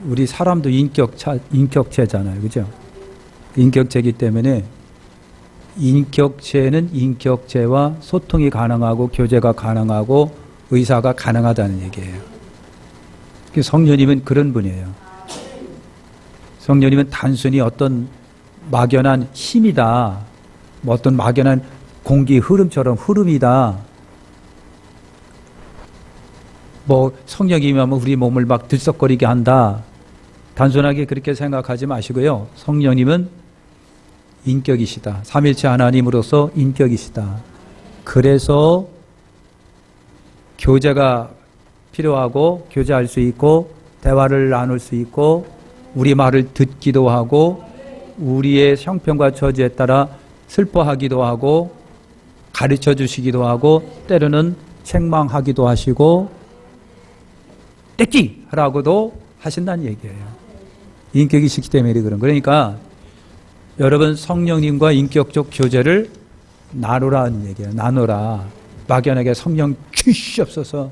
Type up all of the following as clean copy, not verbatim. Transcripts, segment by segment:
우리 사람도 인격체잖아요. 그죠? 인격체이기 때문에 인격체는 인격체와 소통이 가능하고 교제가 가능하고 의사가 가능하다는 얘기예요. 성령님은 그런 분이에요. 성령님은 단순히 어떤 막연한 힘이다, 뭐 어떤 막연한 공기 흐름처럼 흐름이다, 뭐 성령이면 우리 몸을 막 들썩거리게 한다, 단순하게 그렇게 생각하지 마시고요. 성령님은 인격이시다. 삼일체 하나님으로서 인격이시다. 그래서 교제가 필요하고 교제할 수 있고 대화를 나눌 수 있고 우리 말을 듣기도 하고 우리의 형편과 처지에 따라 슬퍼하기도 하고 가르쳐 주시기도 하고 때로는 책망하기도 하시고 떼끼 하라고도 하신다는 얘기예요. 인격이시기 때문에 그런. 그러니까 여러분 성령님과 인격적 교제를 나누라는 얘기예요. 나누라. 막연하게 성령 주시옵소서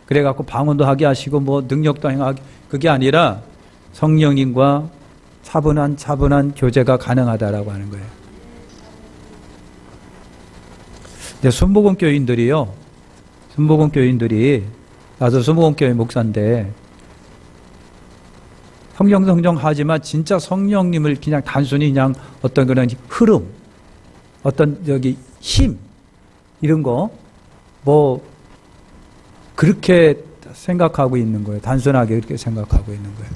그래갖고 방언도 하게 하시고 뭐 능력도 행하게, 그게 아니라 성령님과 차분한 교제가 가능하다라고 하는 거예요. 근데 순복음교인들이요, 순복음교인들이, 나도 순복음교회 목사인데 성령 하지만 진짜 성령님을 그냥 단순히 그냥 어떤 그런 흐름, 어떤 힘 이런 거 뭐 그렇게 생각하고 있는 거예요. 단순하게 그렇게 생각하고 있는 거예요.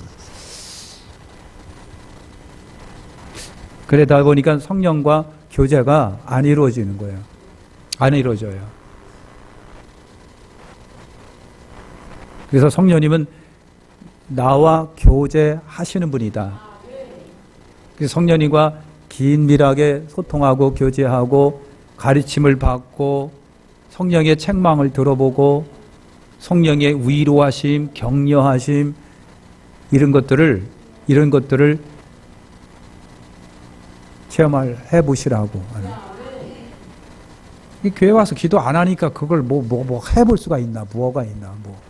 그러다 보니까 성령과 교제가 안 이루어지는 거예요. 안 이루어져요. 그래서 성령님은 나와 교제하시는 분이다. 그래서 성령님과 긴밀하게 소통하고 교제하고 가르침을 받고 성령의 책망을 들어보고 성령의 위로하심, 격려하심 이런 것들을 체험을 해보시라고. 이 교회 와서 기도 안 하니까 그걸 뭐 해볼 수가 있나, 뭐가 있나, 뭐.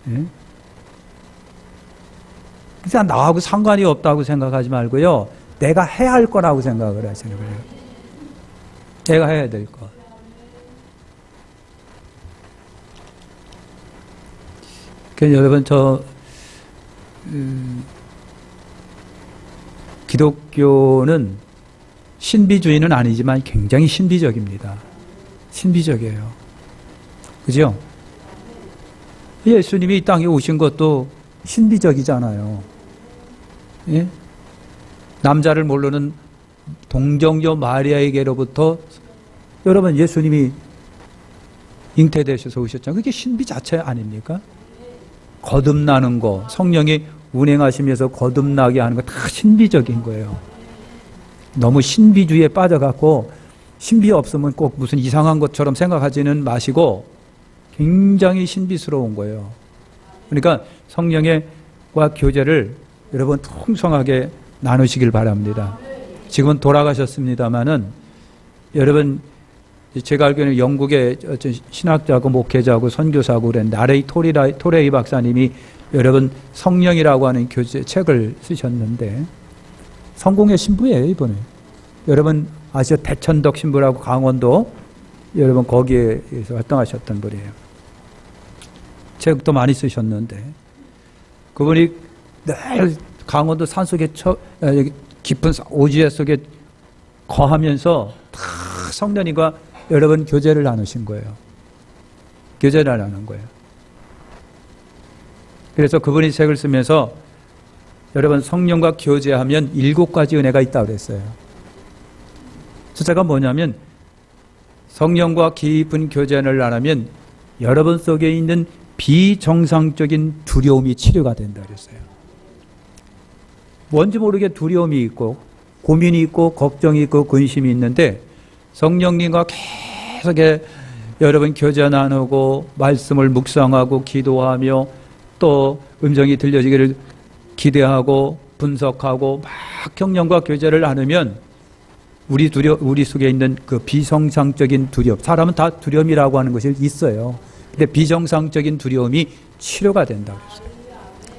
예? 그냥 나하고 상관이 없다고 생각하지 말고요. 내가 해야 할 거라고 생각을 하시는 거예요. 내가 해야 될 거. 그래서 여러분, 기독교는 신비주의는 아니지만 굉장히 신비적입니다. 신비적이에요. 그죠? 예수님이 이 땅에 오신 것도 신비적이잖아요. 예? 남자를 모르는 동정녀 마리아에게로부터 여러분 예수님이 잉태되셔서 오셨잖아요. 그게 신비 자체 아닙니까? 거듭나는 거, 성령이 운행하시면서 거듭나게 하는 거 다 신비적인 거예요. 너무 신비주의에 빠져갖고 신비 없으면 꼭 무슨 이상한 것처럼 생각하지는 마시고 굉장히 신비스러운 거예요. 그러니까 성령과 교제를 여러분 풍성하게 나누시길 바랍니다. 지금은 돌아가셨습니다마는 여러분 제가 알기로는 영국의 신학자고 목회자고 선교사고 그랬는데 R.A. 토레이 박사님이 여러분 성령이라고 하는 교재 책을 쓰셨는데 성공의 신부예요 이번에. 여러분 아시죠? 대천덕 신부라고 강원도 여러분 거기에서 활동하셨던 분이에요. 책도 많이 쓰셨는데 그분이 늘 강원도 산속에 깊은 오지회 속에 거하면서 다 성령님과 여러분 교제를 나누신 거예요. 교제를 나눈 거예요. 그래서 그분이 책을 쓰면서 여러분 성령과 교제하면 7가지 은혜가 있다고 그랬어요. 숫자가 뭐냐면 성령과 깊은 교제를 나누면 여러분 속에 있는 비정상적인 두려움이 치료가 된다 그랬어요. 뭔지 모르게 두려움이 있고 고민이 있고 걱정이 있고 근심이 있는데 성령님과 계속 여러분 교제 나누고 말씀을 묵상하고 기도하며 또 음성이 들려지기를 기대하고 분석하고 막 성령과 교제를 나누면 우리 속에 있는 그 비정상적인 두려움, 사람은 다 두려움이라고 하는 것이 있어요. 근데 비정상적인 두려움이 치료가 된다고 했어요.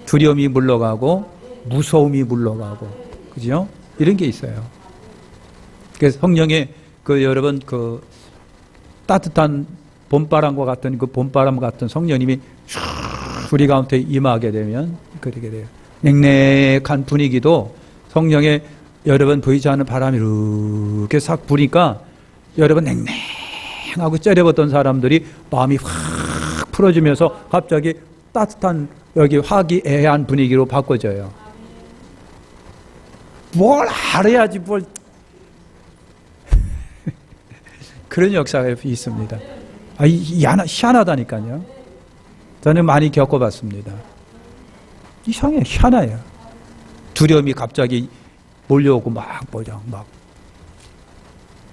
두려움이 물러가고 무서움이 물러가고, 그죠? 이런 게 있어요. 그래서 성령의 여러분 따뜻한 봄바람과 같은 봄바람 같은 성령님이 우리 가운데 임하게 되면 그렇게 돼요. 냉랭한 분위기도 성령의 여러분 보이지 않는 바람이 이렇게 싹 부니까 여러분 냉랭하고 째려봤던 사람들이 마음이 확 풀어지면서 갑자기 따뜻한 여기 화기애애한 분위기로 바꿔져요. 뭘 알아야지 뭘 그런 역사가 있습니다. 희한하다니까요. 저는 많이 겪어봤습니다. 희한해요. 두려움이 갑자기 몰려오고 막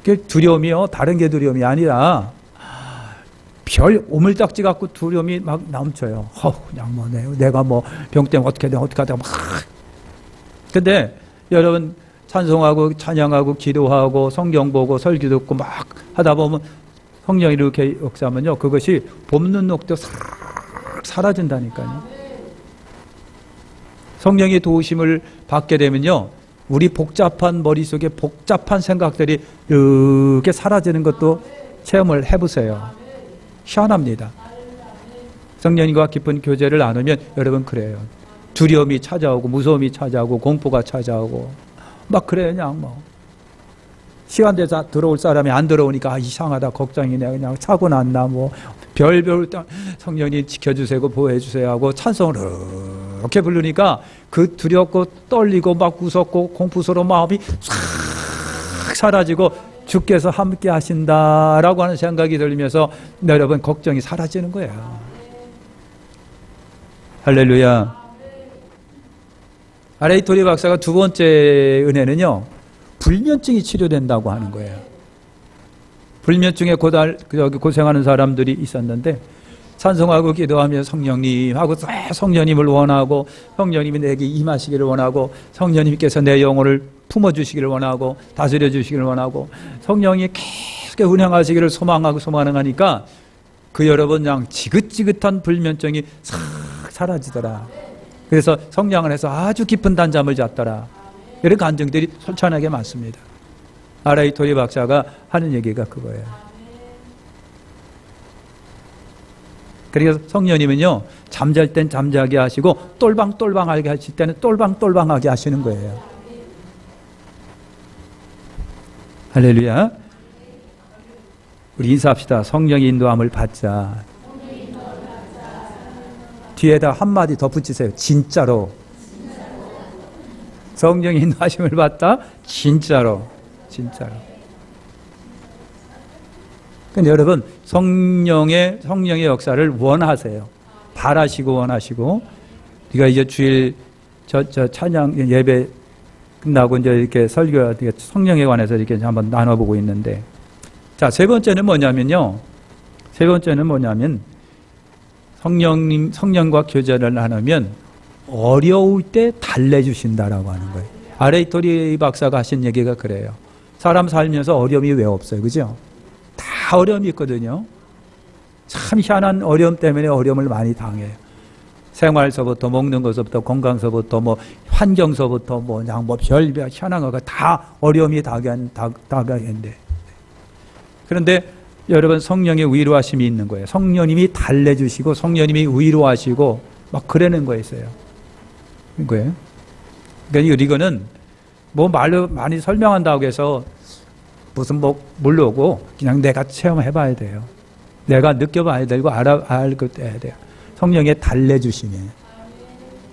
그 두려움이요, 다른 게 두려움이 아니라 별 오물딱지 갖고 두려움이 막 넘쳐요. 그냥 내가 병 때문에 어떻게 하다가 막. 근데 여러분 찬송하고 찬양하고 기도하고 성경 보고 설교 듣고 막 하다 보면 성령이 이렇게 역사하면요, 그것이 봄 눈 녹도 싹 사라진다니까요. 성령의 도우심을 받게 되면요, 우리 복잡한 머릿속에 복잡한 생각들이 이렇게 사라지는 것도 체험을 해보세요. 희한합니다. 성령님과 깊은 교제를 나누면 여러분 그래요. 두려움이 찾아오고 무서움이 찾아오고 공포가 찾아오고 막 그래요. 그냥 시간 돼서 들어올 사람이 안 들어오니까 이상하다, 걱정이네, 그냥 사고 났나, 별별 성령님 지켜주세요, 보호해주세요 하고 찬송을 이렇게 부르니까 그 두렵고 떨리고 막 무섭고 공포스러운 마음이 싹 사라지고 주께서 함께 하신다라고 하는 생각이 들면서 여러분 걱정이 사라지는 거예요. 할렐루야. R.A. 토리 박사가 두 번째 은혜는요, 불면증이 치료된다고 하는 거예요. 불면증에 고생하는 사람들이 있었는데 찬송하고 기도하며 성령님하고 성령님을 원하고 성령님이 내게 임하시기를 원하고 성령님께서 내 영혼을 품어주시기를 원하고 다스려 주시기를 원하고 성령이 계속 운행하시기를 소망하니까 그 여러분 그냥 지긋지긋한 불면증이 싹 사라지더라. 그래서 성령을 해서 아주 깊은 단잠을 잤더라. 이런 간증들이 솔찬하게 많습니다. R.A. 토리 박사가 하는 얘기가 그거예요. 그래서 성령님은요, 잠잘 땐 잠자게 하시고 똘방똘방하게 하실 때는 똘방똘방하게 하시는 거예요. 할렐루야. 우리 인사합시다. 성령의 인도함을 받자. 뒤에다 한마디 더 붙이세요. 진짜로. 성령의 인도하심을 받다. 진짜로. 근데 여러분 성령의 역사를 원하세요. 바라시고 원하시고. 우리가 이제 주일 찬양 예배 끝나고 이제 이렇게 설교 성령에 관해서 이렇게 한번 나눠보고 있는데, 자, 세 번째는 뭐냐면 성령과 교제를 나누면 어려울 때 달래주신다라고 하는 거예요. R.A. 토리 박사가 하신 얘기가 그래요. 사람 살면서 어려움이 왜 없어요, 그죠? 다 어려움이 있거든요. 참 희한한 어려움 때문에 어려움을 많이 당해요. 생활서부터 먹는 것부터 건강서부터 환경서부터 그냥 별별 희한한 거가 다 어려움이 다가겠는데, 그런데 여러분 성령의 위로하심이 있는 거예요. 성령님이 달래주시고 성령님이 위로하시고 막 그러는 거였어요. 이거예요. 그러니까 이거는 말로 많이 설명한다고 해서 무슨 모르고 그냥 내가 체험해봐야 돼요. 내가 느껴봐야 되고 알고 해야 돼요. 성령의 달래주심이.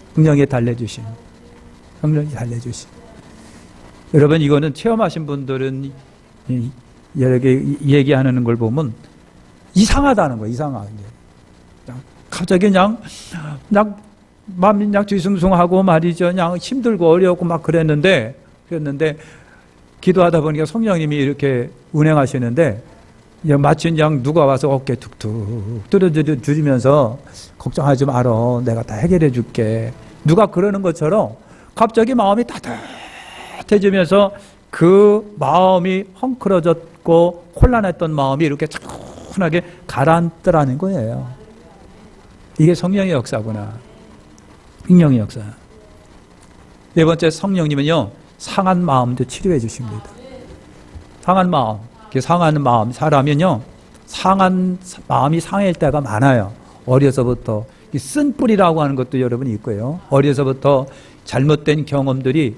성령이 달래주심. 여러분 이거는 체험하신 분들은 여러 개 얘기하는 걸 보면 이상하다는 거예요. 이상하게. 갑자기 그냥 마음이 그냥 뒤숭숭하고 말이죠. 그냥 힘들고 어렵고 막 그랬는데 기도하다 보니까 성령님이 이렇게 운행하시는데 마치 그냥 누가 와서 어깨 툭툭 뚫어주면서 걱정하지 말어. 내가 다 해결해 줄게. 누가 그러는 것처럼 갑자기 마음이 따뜻해지면서 그 마음이 헝클어졌고 혼란했던 마음이 이렇게 차분하게 가라앉더라는 거예요. 이게 성령의 역사구나. 성령의 역사. 네 번째, 성령님은요, 상한 마음도 치료해 주십니다. 상한 마음. 상한 마음. 사람은요, 상한 마음이 상할 때가 많아요. 어려서부터. 쓴뿌리라고 하는 것도 여러분 있고요. 어려서부터 잘못된 경험들이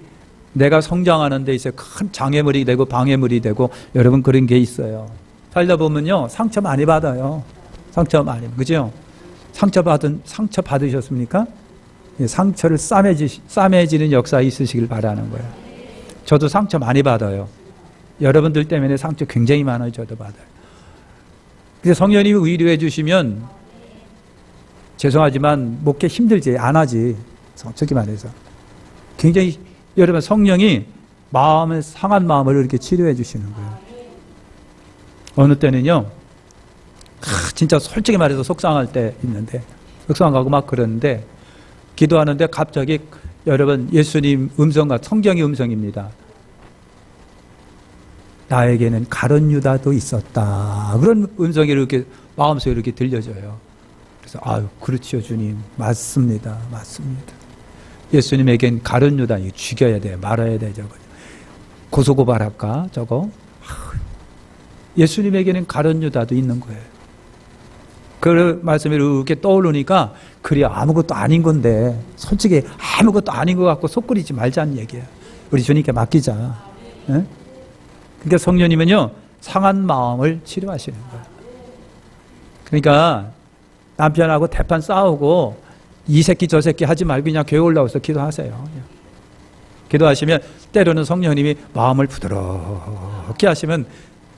내가 성장하는 데 있어서 큰 장애물이 되고 방해물이 되고 여러분 그런 게 있어요. 살다 보면요, 상처 많이 받아요. 상처 많이. 그죠? 상처 받으셨습니까? 상처를 싸매지는 역사 있으시길 바라는 거예요. 저도 상처 많이 받아요. 여러분들 때문에 상처 굉장히 많아요. 저도 받아요. 그래서 성령님이 위로해 주시면 죄송하지만 목회 힘들지 안 하지. 솔직히 말해서 굉장히 여러분 성령이 마음을 상한 마음을 이렇게 치료해 주시는 거예요. 어느 때는요, 진짜 솔직히 말해서 속상할 때 있는데 속상하고 막 그러는데 기도하는데 갑자기 여러분 예수님 음성과 성경의 음성입니다. 나에게는 가룟 유다도 있었다. 그런 음성이 이렇게 마음속에 이렇게 들려져요. 그래서 아유 그렇지요 주님, 맞습니다. 예수님에겐 가룟 유다 죽여야 돼, 말아야 돼, 저거 고소고발할까 저거. 예수님에게는 가룟 유다도 있는 거예요. 그 말씀이 이렇게 떠오르니까 그래 아무것도 아닌 건데 솔직히 아무것도 아닌 것 같고 속 끓이지 말자는 얘기예요. 우리 주님께 맡기자. 네? 그러니까 성령님은요 상한 마음을 치료하시는 거예요. 그러니까 남편하고 대판 싸우고 이 새끼 저 새끼 하지 말고 그냥 교회 올라와서 기도하세요. 기도하시면 때로는 성령님이 마음을 부드럽게 하시면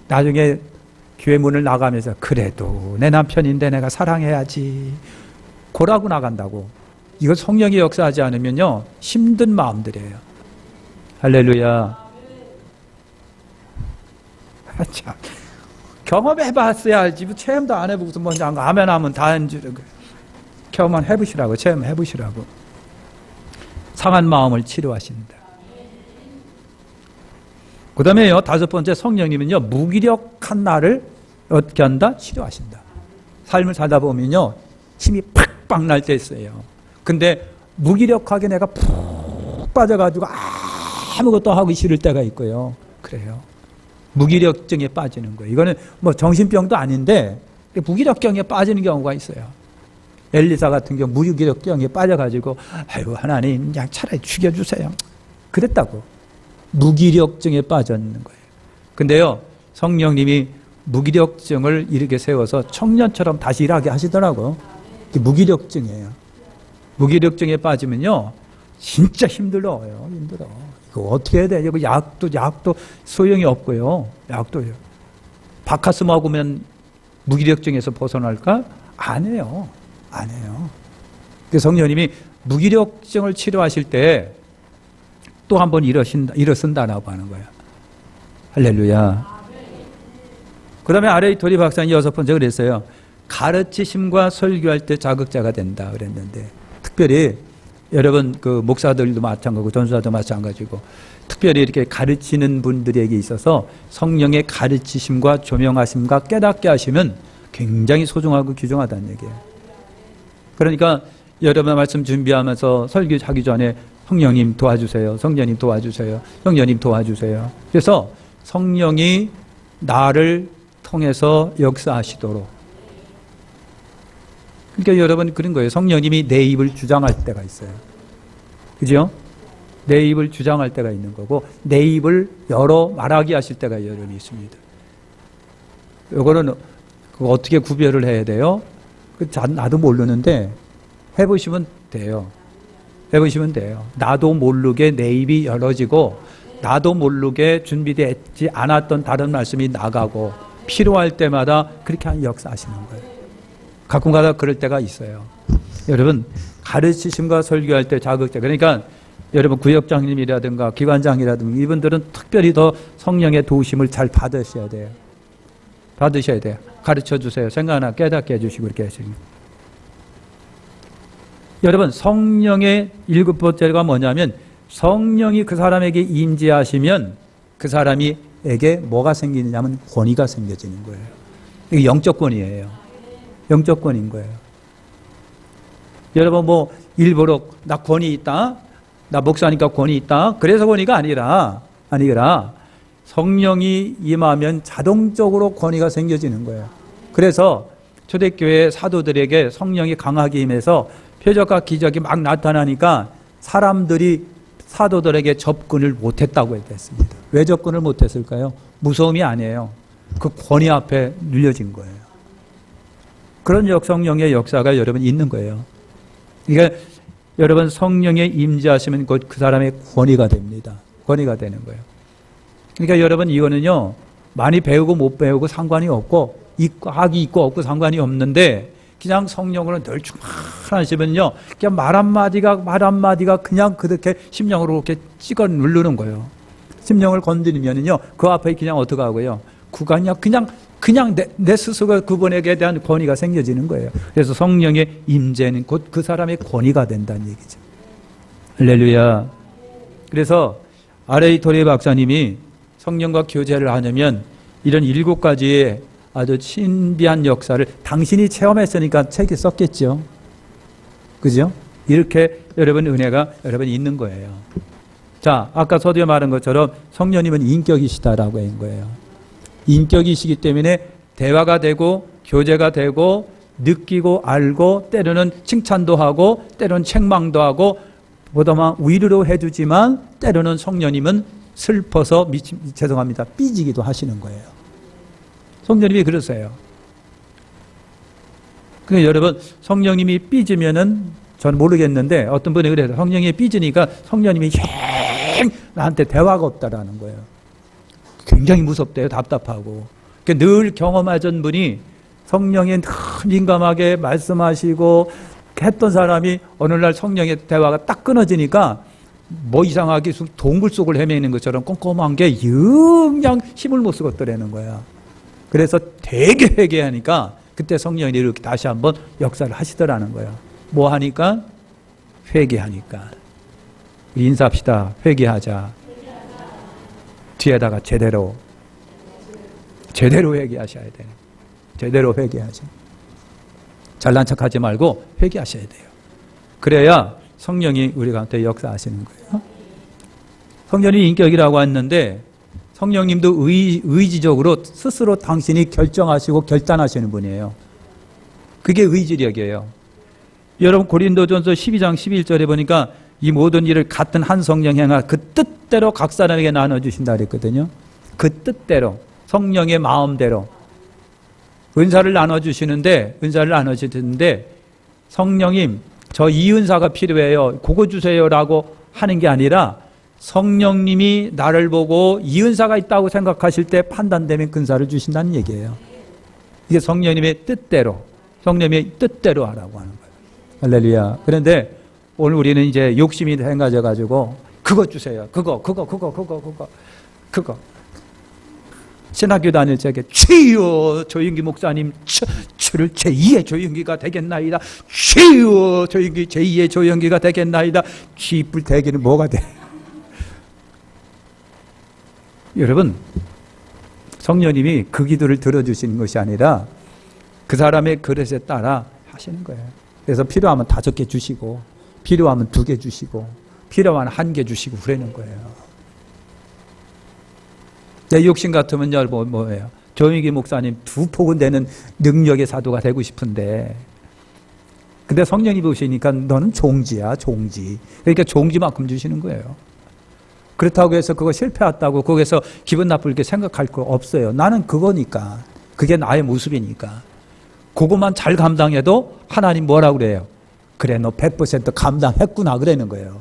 나중에 교회 문을 나가면서 그래도 내 남편인데 내가 사랑해야지 고라고 나간다고. 이거 성령이 역사하지 않으면요 힘든 마음들이에요. 할렐루야. 참, 경험해봤어야 알지 체험도 안 해보고서 먼저 아멘 하면 다 한 줄은 경험해보시라고, 체험해보시라고. 상한 마음을 치료하신다. 그 다음에요, 다섯 번째, 성령님은요, 무기력한 나를 어떻게 한다? 치료하신다. 삶을 살다 보면요, 힘이 팍팍 날 때 있어요. 근데 무기력하게 내가 푹 빠져가지고 아무것도 하기 싫을 때가 있고요. 그래요. 무기력증에 빠지는 거예요. 이거는 뭐 정신병도 아닌데, 무기력증에 빠지는 경우가 있어요. 엘리사 같은 경우 무기력증에 빠져가지고, 아이고, 하나님, 그냥 차라리 죽여주세요. 그랬다고. 무기력증에 빠졌는 거예요. 근데요, 성령님이 무기력증을 이렇게 세워서 청년처럼 다시 일하게 하시더라고요. 그게 무기력증이에요. 무기력증에 빠지면요, 진짜 힘들어요. 힘들어. 이거 어떻게 해야 돼? 이거 약도 소용이 없고요. 약도요. 바카스 먹으면 무기력증에서 벗어날까? 안 해요. 안 해요. 그 성령님이 무기력증을 치료하실 때 또 한 번 일어선다라고 하는 거예요. 할렐루야. 그 다음에 아레이 토리 박사님 여섯 번째 그랬어요. 가르치심과 설교할 때 자극자가 된다 그랬는데, 특별히 여러분 그 목사들도 마찬가지고 전수자도 마찬가지고 특별히 이렇게 가르치는 분들에게 있어서 성령의 가르치심과 조명하심과 깨닫게 하시면 굉장히 소중하고 귀중하다는 얘기예요. 그러니까 여러분 말씀 준비하면서 설교하기 전에 성령님 도와주세요. 성령님 도와주세요. 성령님 도와주세요. 그래서 성령이 나를 통해서 역사하시도록. 그러니까 여러분 그런 거예요. 성령님이 내 입을 주장할 때가 있어요. 그죠? 내 입을 주장할 때가 있는 거고 내 입을 열어 말하게 하실 때가 여러분 있습니다. 이거는 어떻게 구별을 해야 돼요? 나도 모르는데 해보시면 돼요. 해보시면 돼요. 나도 모르게 내 입이 열어지고 나도 모르게 준비되지 않았던 다른 말씀이 나가고 필요할 때마다 그렇게 하는 역사하시는 거예요. 가끔가다 그럴 때가 있어요. 여러분 가르치심과 설교할 때 자극자, 그러니까 여러분 구역장님이라든가 기관장이라든가 이분들은 특별히 더 성령의 도우심을 잘 받으셔야 돼요. 받으셔야 돼요. 가르쳐 주세요. 생각하나 깨닫게 해주시고 이렇게 하십니다. 여러분 성령의 일곱 번째가 뭐냐면 성령이 그 사람에게 임재하시면 그 사람에게 뭐가 생기느냐면 권위가 생겨지는 거예요. 이게 영적 권위예요. 영적 권위인 거예요. 여러분 뭐 일부러 나 권위 있다, 나 목사니까 권위 있다, 그래서 권위가 아니라 성령이 임하면 자동적으로 권위가 생겨지는 거예요. 그래서 초대교회 사도들에게 성령이 강하게 임해서 표적과 기적이 막 나타나니까 사람들이 사도들에게 접근을 못했다고 했습니다. 왜 접근을 못했을까요? 무서움이 아니에요. 그 권위 앞에 눌려진 거예요. 그런 성령의 역사가 여러분 있는 거예요. 그러니까 여러분 성령의 임재하시면 곧 그 사람의 권위가 됩니다. 권위가 되는 거예요. 그러니까 여러분 이거는요, 많이 배우고 못 배우고 상관이 없고, 학이 있고 없고 상관이 없는데, 그냥 성령으로 늘 충만하시면요, 그냥 말 한마디가 그냥 그렇게 심령으로 이렇게 찍어 누르는 거예요. 심령을 건드리면은요, 그 앞에 그냥 어떻게 하고요, 그냥 내 스스로가 그분에게 대한 권위가 생겨지는 거예요. 그래서 성령의 임재는 곧 그 사람의 권위가 된다는 얘기죠. 할렐루야. 그래서 R.A. 토레 박사님이 성령과 교제를 하려면 이런 7가지의 아주 신비한 역사를 당신이 체험했으니까 책에 썼겠죠. 그죠? 이렇게 여러분 은혜가 여러분 있는 거예요. 자, 아까 서두에 말한 것처럼 성령님은 인격이시다라고 한 거예요. 인격이시기 때문에 대화가 되고 교제가 되고 느끼고 알고 때로는 칭찬도 하고 때로는 책망도 하고 보다만 위로도 해주지만 때로는 성령님은 슬퍼서 삐지기도 하시는 거예요. 성령님이 그러세요. 그러니까 여러분 성령님이 삐지면은 저는 모르겠는데 어떤 분이 그래요. 성령님이 삐지니까 성령님이 나한테 대화가 없다라는 거예요. 굉장히 무섭대요. 답답하고. 그러니까 늘 경험하던 분이 성령에 늘 민감하게 말씀하시고 했던 사람이 어느 날 성령의 대화가 딱 끊어지니까 뭐 이상하게 동굴 속을 헤매는 것처럼 꼼꼼한 게 그냥 힘을 못 쓰겠더라는 거야. 그래서 되게 회개하니까 그때 성령이 이렇게 다시 한번 역사를 하시더라는 거야. 뭐 하니까? 회개하니까. 인사합시다. 회개하자. 뒤에다가 제대로 회개하셔야 돼요. 제대로 회개하죠. 잘난 척하지 말고 회개하셔야 돼요. 그래야 성령이 우리한테 역사하시는 거예요. 성령이 인격이라고 했는데 성령님도 의지적으로 스스로 당신이 결정하시고 결단하시는 분이에요. 그게 의지력이에요. 여러분 고린도전서 12장 11절에 보니까 이 모든 일을 같은 한 성령 행하 그 뜻대로 각 사람에게 나눠주신다 그랬거든요. 그 뜻대로 성령의 마음대로 은사를 나눠주시는데 성령님 저 이 은사가 필요해요. 그거 주세요라고 하는 게 아니라 성령님이 나를 보고 이 은사가 있다고 생각하실 때 판단되면 그 은사를 주신다는 얘기예요. 이게 성령님의 뜻대로 하라고 하는 거예요. 할렐루야. 그런데 오늘 우리는 이제 욕심이 생겨가지고 그거 주세요. 그거. 신학교 다닐 적에 주여 조윤기 목사님 주를 제2의 조윤기가 되겠나이다. 주여 조윤기 제2의 조윤기가 되겠나이다. 쥐뿔 대기는 뭐가 돼? 여러분 성령님이 그 기도를 들어주시는 것이 아니라 그 사람의 그릇에 따라 하시는 거예요. 그래서 필요하면 5개 주시고 필요하면 2개 주시고 필요하면 1개 주시고 그러는 거예요. 내 욕심 같으면 뭐예요? 조윤기 목사님 2폭은 되는 능력의 사도가 되고 싶은데 근데 성령이 보시니까 너는 종지야 종지. 그러니까 종지만큼 주시는 거예요. 그렇다고 해서 그거 실패했다고 거기서 기분 나쁘게 생각할 거 없어요. 나는 그거니까 그게 나의 모습이니까 그것만 잘 감당해도 하나님 뭐라고 그래요? 그래 너 100% 감당했구나 그러는 거예요.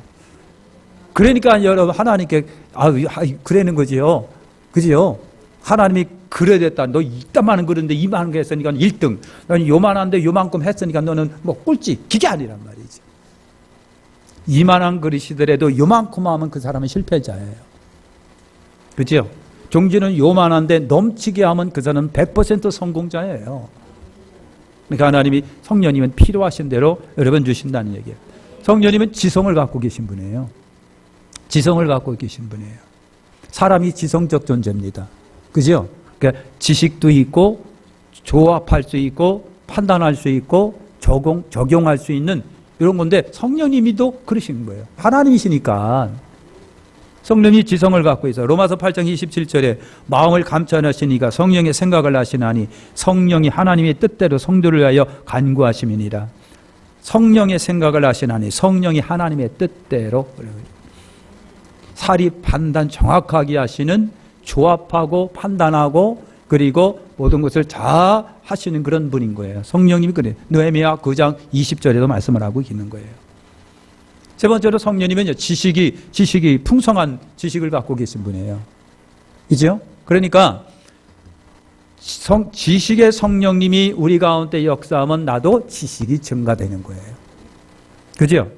그러니까 여러분 하나님께 그러는 거지요. 그지요? 하나님이 그래 됐다. 너 이따만한 그런데 이만한 거 했으니까 1등. 너는 요만한데 요만큼 했으니까 너는 뭐 꼴찌. 그게 아니란 말이지. 이만한 그릇이더라도 요만큼 하면 그 사람은 실패자예요. 그죠? 종지는 요만한데 넘치게 하면 그 사람은 100% 성공자예요. 그러니까 하나님이 성령님은 필요하신 대로 여러분 주신다는 얘기예요. 성령님은 지성을 갖고 계신 분이에요. 지성을 갖고 계신 분이에요. 사람이 지성적 존재입니다. 그죠? 그러니까 지식도 있고 조합할 수 있고 판단할 수 있고 적용할 수 있는 이런 건데 성령님이도 그러신 거예요. 하나님이시니까. 성령이 지성을 갖고 있어요. 로마서 8장 27절에 마음을 감찰하시니까 성령의 생각을 하시나니 성령이 하나님의 뜻대로 성도를 위하여 간구하심이니라. 성령의 생각을 하시나니 성령이 하나님의 뜻대로 사리 판단 정확하게 하시는, 조합하고 판단하고 그리고 모든 것을 다 하시는 그런 분인 거예요. 성령님이 그래요. 느헤미야 9장 20절에도 말씀을 하고 있는 거예요. 세 번째로 성령님은 지식이 풍성한 지식을 갖고 계신 분이에요. 그죠? 그러니까 지식의 성령님이 우리 가운데 역사하면 나도 지식이 증가되는 거예요. 그죠?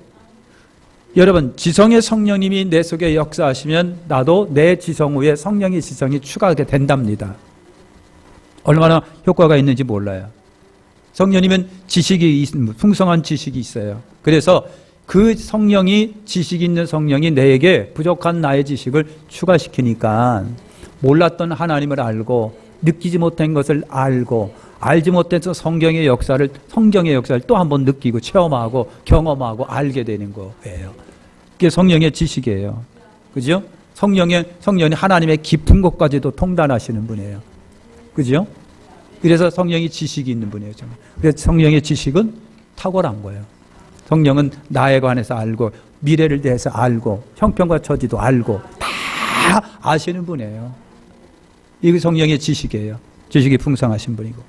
여러분, 지성의 성령님이 내 속에 역사하시면 나도 내 지성 후에 성령의 지성이 추가하게 된답니다. 얼마나 효과가 있는지 몰라요. 성령님은 풍성한 지식이 있어요. 그래서 그 성령이, 지식 있는 성령이 내게 부족한 나의 지식을 추가시키니까 몰랐던 하나님을 알고 느끼지 못한 것을 알고 알지 못해서 성경의 역사를 또 한번 느끼고 체험하고 경험하고 알게 되는 거예요. 그게 성령의 지식이에요. 그죠? 성령이 하나님의 깊은 것까지도 통달하시는 분이에요. 그죠? 그래서 성령이 지식이 있는 분이에요. 그래서 성령의 지식은 탁월한 거예요. 성령은 나에 관해서 알고 미래를 대해서 알고 형편과 처지도 알고 다 아시는 분이에요. 이게 성령의 지식이에요. 지식이 풍성하신 분이고.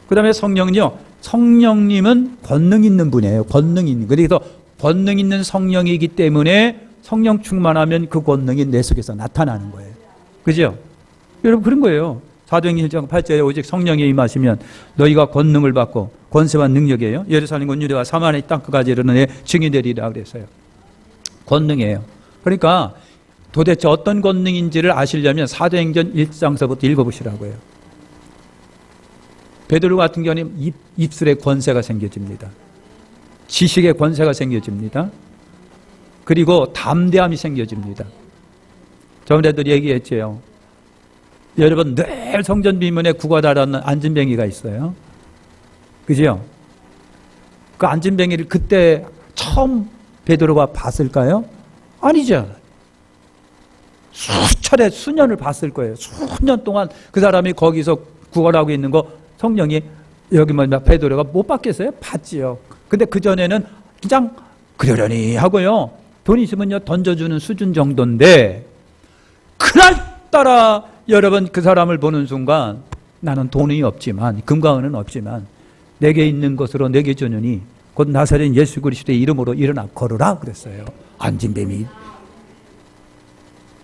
그 다음에 성령은요, 성령님은 권능 있는 분이에요. 권능 있는. 그래서 권능 있는 성령이기 때문에 성령 충만하면 그 권능이 내 속에서 나타나는 거예요. 그죠? 여러분, 그런 거예요. 사도행전 1장 8절에 오직 성령이 임하시면 너희가 권능을 받고, 권세와 능력이에요. 예루살렘 온 유대와 사마리아 땅까지 이르는 애 증인 되리라 그랬어요. 권능이에요. 그러니까 도대체 어떤 권능인지를 아시려면 사도행전 1장서부터 읽어보시라고요. 베드로 같은 경우는 입술에 권세가 생겨집니다. 지식의 권세가 생겨집니다. 그리고 담대함이 생겨집니다. 저번에도 얘기했죠. 여러분, 늘 성전 비문에 구가다라는 안진뱅이가 있어요. 그죠? 그 안진뱅이를 그때 처음 베드로가 봤을까요? 아니죠. 수차례 수년을 봤을 거예요. 수년 동안 그 사람이 거기서 구걸하고 있는 거 성령이 여기 베드로가 못 봤겠어요? 봤지요. 근데 그전에는 그냥 그러려니 하고요. 돈 있으면요 던져주는 수준 정도인데 그날따라 여러분 그 사람을 보는 순간 나는 돈이 없지만 금과 은은 없지만 내게 있는 것으로 내게 주느니 곧 나사렛 예수 그리스도의 이름으로 일어나 걸으라 그랬어요. 안진뱀이.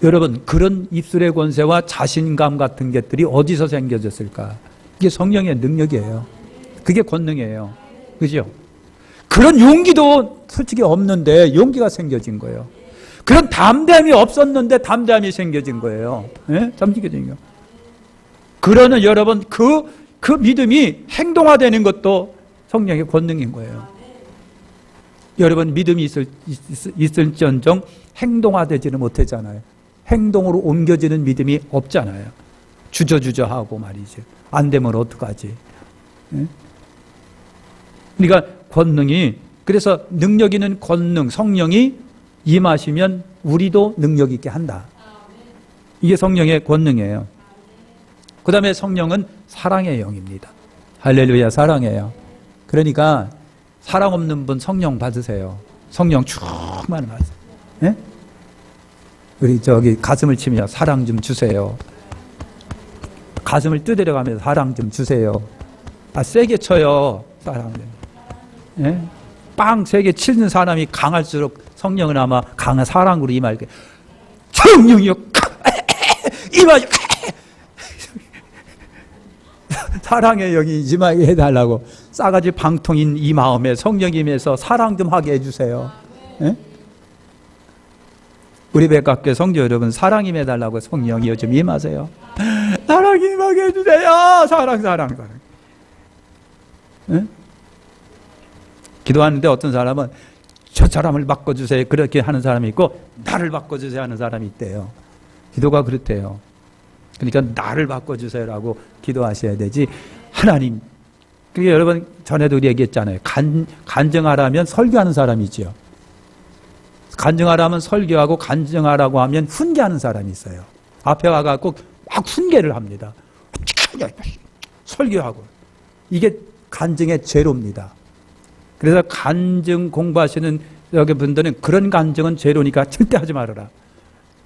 여러분 그런 입술의 권세와 자신감 같은 것들이 어디서 생겨졌을까? 이게 성령의 능력이에요. 그게 권능이에요. 그죠? 그런 용기도 솔직히 없는데 용기가 생겨진 거예요. 그런 담대함이 없었는데 담대함이 생겨진 거예요. 네? 생겨진 거예요. 그러는 여러분 그 믿음이 행동화되는 것도 성령의 권능인 거예요. 여러분 믿음이 있을지언정 행동화되지는 못하잖아요. 행동으로 옮겨지는 믿음이 없잖아요. 주저주저하고 말이죠. 안 되면 어떡하지? 네? 그러니까 권능이, 그래서 능력 있는 권능, 성령이 임하시면 우리도 능력 있게 한다. 이게 성령의 권능이에요. 그 다음에 성령은 사랑의 영입니다. 할렐루야, 사랑해요. 그러니까 사랑 없는 분 성령 받으세요. 성령 충만 받으세요. 네? 우리 저기 가슴을 치며 사랑 좀 주세요. 가슴을 두드려가면서 사랑 좀 주세요. 세게 쳐요. 사랑 좀. 예? 빵 세게 치는 사람이 강할수록 성령은 아마 강한 사랑으로 임할 거예요. 성령이요 임하여 사랑의 영이 임하게 해달라고 싸가지 방통인 이 마음에 성령이 임해서 사랑 좀 하게 해주세요. 예? 우리 백학교 성도 여러분 사랑 임해달라고 성령이 요즘 임하세요. 사랑 임하게 해주세요. 사랑. 예? 기도하는데 어떤 사람은 저 사람을 바꿔주세요 그렇게 하는 사람이 있고 나를 바꿔주세요 하는 사람이 있대요. 기도가 그렇대요. 그러니까 나를 바꿔주세요라고 기도하셔야 되지 하나님 그게 여러분 전에도 우리 얘기했잖아요. 간증하라면 설교하는 사람이지요. 간증하라면 설교하고 간증하라고 하면 훈계하는 사람이 있어요. 앞에 와갖고 막 훈계를 합니다. 설교하고. 이게 간증의 죄로입니다. 그래서 간증 공부하시는 여기 분들은 그런 간증은 죄로니까 절대 하지 말아라.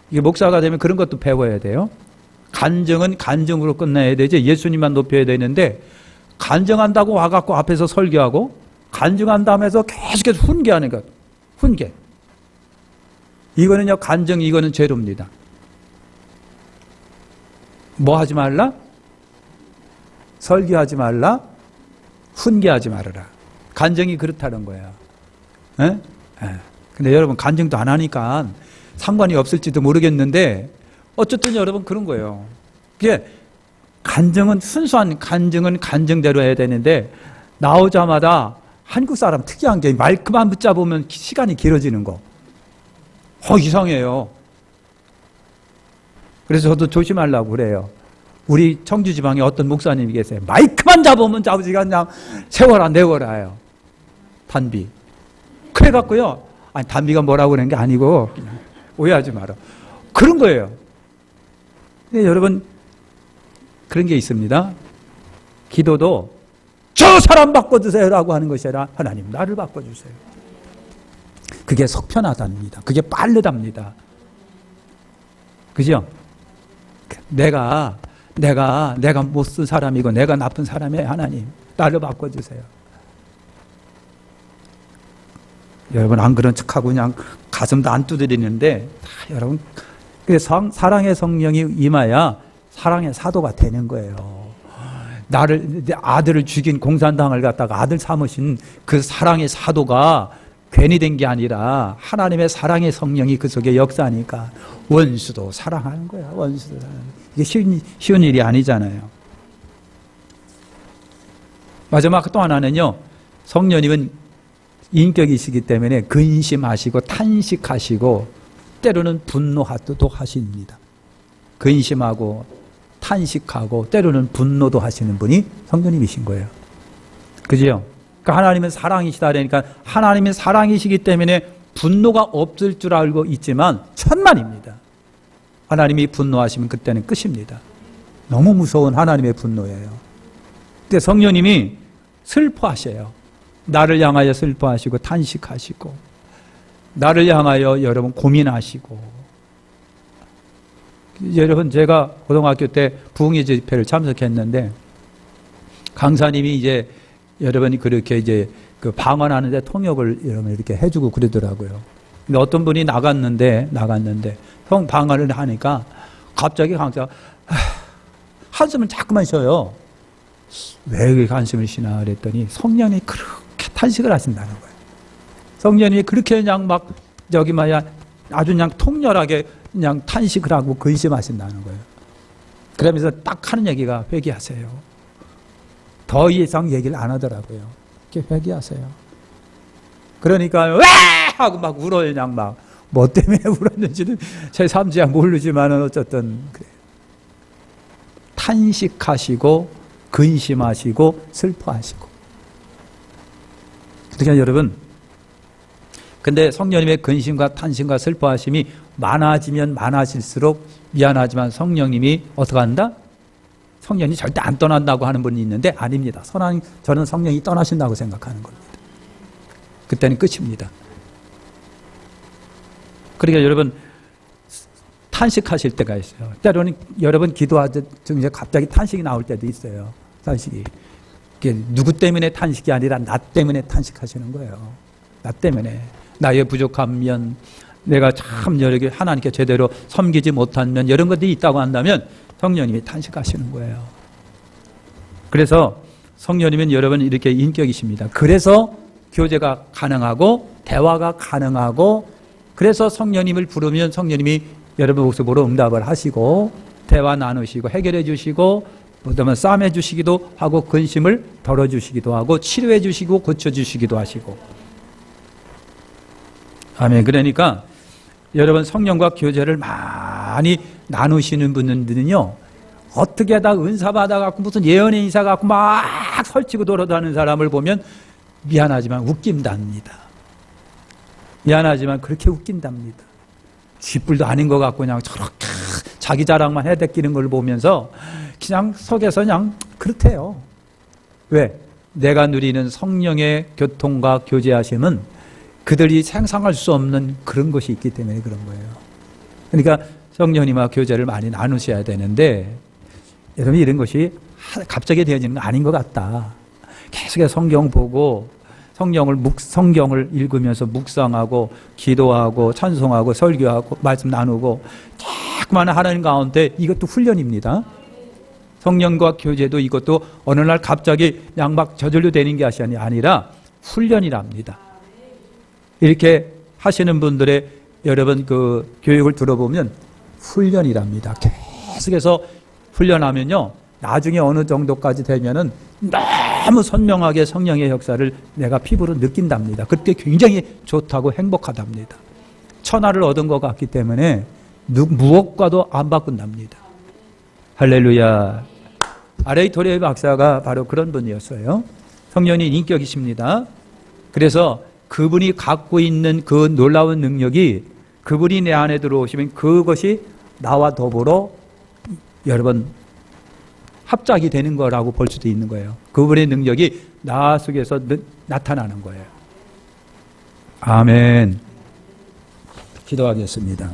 이게 목사가 되면 그런 것도 배워야 돼요. 간증은 간증으로 끝내야 되지 예수님만 높여야 되는데 간증한다고 와갖고 앞에서 설교하고 간증한 다음에서 계속해서 훈계하는 것. 훈계. 이거는요, 간증, 이거는 죄로입니다. 뭐 하지 말라? 설교하지 말라? 훈계하지 말아라. 간증이 그렇다는 거예요. 에? 에. 근데 여러분, 간증도 안 하니까 상관이 없을지도 모르겠는데, 어쨌든 여러분 그런 거예요. 그게 간증은 순수한 간증은 간증대로 해야 되는데, 나오자마자 한국 사람 특이한 게 말그만 붙잡으면 시간이 길어지는 거. 이상해요. 그래서 저도 조심하려고 그래요. 우리 청주 지방에 어떤 목사님이 계세요. 마이크만 잡으면 잡으지가 그냥 세워라 내워라요. 단비. 그래갖고요. 아니 단비가 뭐라고 그러는 게 아니고 오해하지 마라. 그런 거예요. 근데 여러분 그런 게 있습니다. 기도도 저 사람 바꿔주세요라고 하는 것이 아니라 하나님 나를 바꿔주세요. 그게 속편하답니다. 그게 빠르답니다. 그죠? 내가 못 쓴 사람이고 내가 나쁜 사람이에요. 하나님 나를 바꿔주세요. 여러분 안 그런 척하고 그냥 가슴도 안 두드리는데 여러분 사랑의 성령이 임하야 사랑의 사도가 되는 거예요. 내 아들을 죽인 공산당을 갖다가 아들 삼으신 그 사랑의 사도가 괜히 된 게 아니라 하나님의 사랑의 성령이 그 속에 역사하니까 원수도 사랑하는 거야. 원수도 사랑하는 거야. 이게 쉬운 일이 아니잖아요. 마지막 또 하나는요. 성령님은 인격이시기 때문에 근심하시고 탄식하시고 때로는 분노도 하십니다. 근심하고 탄식하고 때로는 분노도 하시는 분이 성령님이신 거예요. 그죠? 그러니까 하나님은 사랑이시다 그러니까 하나님은 사랑이시기 때문에 분노가 없을 줄 알고 있지만 천만입니다. 하나님이 분노하시면 그때는 끝입니다. 너무 무서운 하나님의 분노예요. 근데 성령님이 슬퍼하셔요. 나를 향하여 슬퍼하시고 탄식하시고 나를 향하여 여러분 고민하시고 여러분 제가 고등학교 때 부흥의 집회를 참석했는데 강사님이 이제 여러분이 그렇게 이제 그 방언하는데 통역을 여러분 이렇게 해주고 그러더라고요. 근데 어떤 분이 나갔는데 방언을 하니까 갑자기 강사가 한숨을 자꾸만 쉬어요. 왜 그렇게 한숨을 쉬나 그랬더니 성령이 그렇게 탄식을 하신다는 거예요. 성령이 그렇게 그냥 막 아주 그냥 통렬하게 그냥 탄식을 하고 근심하신다는 거예요. 그러면서 딱 하는 얘기가 회개하세요. 더 이상 얘기를 안 하더라고요. 이렇게 회개하세요. 그러니까 왜 하고 막 울어요. 그냥 막 뭐 때문에 울었는지는 제 삼지야 모르지만 어쨌든 그래요. 탄식하시고 근심하시고 슬퍼하시고. 그러니까 여러분 근데 성령님의 근심과 탄식과 슬퍼하심이 많아지면 많아질수록 미안하지만 성령님이 어떻게 한다? 성령이 절대 안 떠난다고 하는 분이 있는데 아닙니다. 저는 성령이 떠나신다고 생각하는 겁니다. 그때는 끝입니다. 그러니까 여러분 탄식하실 때가 있어요. 때로는 여러분 기도하듯 이제 갑자기 탄식이 나올 때도 있어요. 탄식이. 이게 누구 때문에 탄식이 아니라 나 때문에 탄식하시는 거예요. 나 때문에. 나의 부족하면 내가 참 여러 하나님께 제대로 섬기지 못하면 이런 것들이 있다고 한다면 성령님이 탄식하시는 거예요. 그래서 성령님은 여러분 이렇게 인격이십니다. 그래서 교제가 가능하고 대화가 가능하고 그래서 성령님을 부르면 성령님이 여러분 목소리로 응답을 하시고 대화 나누시고 해결해 주시고 그다음에 싸매 주시기도 하고 근심을 덜어 주시기도 하고 치료해 주시고 고쳐 주시기도 하시고 아멘. 그러니까 여러분 성령과 교제를 많이 나누시는 분들은요 어떻게 다 은사 받아갖고 무슨 예언의 인사 갖고 막 설치고 돌아다니는 사람을 보면 미안하지만 웃긴답니다. 미안하지만 그렇게 웃긴답니다. 쥐뿔도 아닌 것 같고 그냥 저렇게 자기 자랑만 해대끼는 걸 보면서 그냥 속에서 그냥 그렇대요. 왜? 내가 누리는 성령의 교통과 교제하심은 그들이 상상할 수 없는 그런 것이 있기 때문에 그런 거예요. 그러니까 성령님과 교제를 많이 나누셔야 되는데 여러분 이런 것이 갑자기 되어지는 건 아닌 것 같다. 계속해서 성경 보고 성경을 읽으면서 묵상하고 기도하고 찬송하고 설교하고 말씀 나누고 자꾸만 하나님 가운데 이것도 훈련입니다. 성령과 교제도 이것도 어느 날 갑자기 그냥 막 저절로 되는 게 아니라 훈련이랍니다. 이렇게 하시는 분들의 여러분 그 교육을 들어보면 훈련이랍니다. 계속해서 훈련하면요 나중에 어느 정도까지 되면은 너무 선명하게 성령의 역사를 내가 피부로 느낀답니다. 그때 굉장히 좋다고 행복하답니다. 천하를 얻은 것 같기 때문에 무엇과도 안 바꾼답니다. 할렐루야. 아레이 토레 박사가 바로 그런 분이었어요. 성령님 인격이십니다. 그래서 그분이 갖고 있는 그 놀라운 능력이 그분이 내 안에 들어오시면 그것이 나와 더불어 여러분 합작이 되는 거라고 볼 수도 있는 거예요. 그분의 능력이 나 속에서 나타나는 거예요. 아멘. 기도하겠습니다.